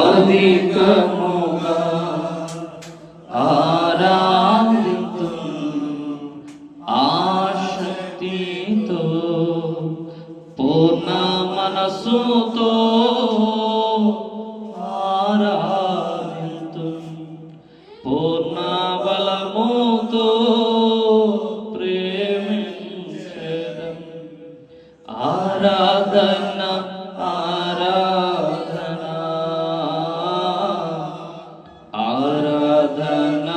అధికముగా ఆరాధింతును ఆశక్తితో పూర్ణ మనస్సుతో ఆరాధింతును పూర్ణ బలముతో ప్రేమించెదం ఆరాధన ఆరాధన ఆరాధన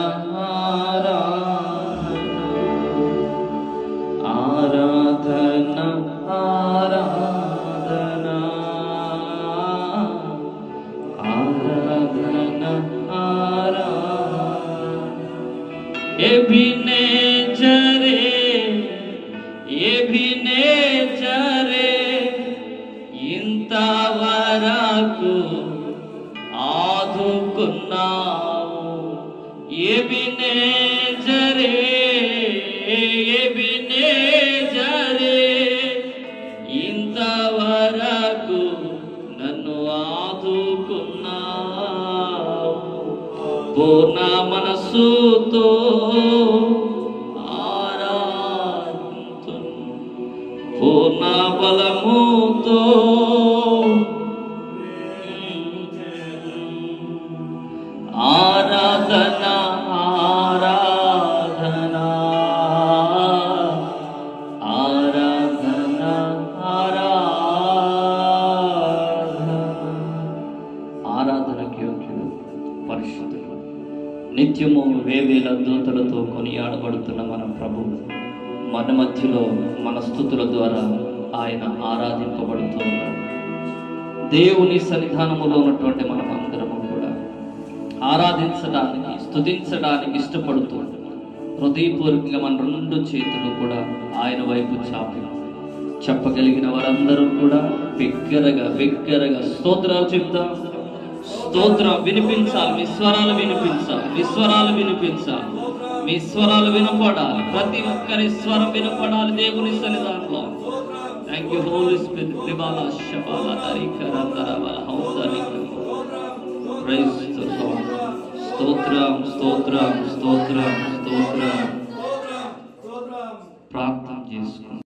ఆరాధన ఆరాధన ఆరాధన ఆరాధన ఎబినేజరే ఎబినేజరే ఇంతవరకు ఆదుకున్నావు ఎబినేజరే ఎబినేజరే ఇంతవరకు నన్ను ఆదుకున్నావు పూర్ణ మనస్సుతో ఆరాధింతును పూర్ణ బలముతో ఆరాధన ఆరాధన ఆరాధన ఆరాధనకి యోగ్యుడు పరిశుద్ధుడు నిత్యము వేవేల దూతలతో కొనియాడబడుతున్న మన ప్రభువు మన మధ్యలో మన స్తుతుల ద్వారా ఆయన ఆరాధింపబడుతూ ఉన్నాడు. దేవుని సన్నిధానములో ఉన్నటువంటి మనం అందరము కూడా ఆరాధించడానికి స్తుతించడానికి ఇష్టపడుతూ హృదయపూర్వకంగా మన రెండు చేతులు కూడా ఆయన వైపు చాపి చెప్పగలిగిన వారందరూ కూడా బిగ్గరగా స్తోత్రాలు చెప్తాం. స్తోత్రం వినిపించాలి, మీ స్వరాలు వినిపించాలి, మీ స్వరాలు వినిపించాలి, మీ స్వరాలు వినపడాలి, ప్రతి ఒక్కరి స్వరం వినపడాలి దేవుని సన్నిధానంలో. Thank you holy spirit. స్తోత్రం స్తోత్రం స్తోత్రం స్తోత్రం స్తోత్రం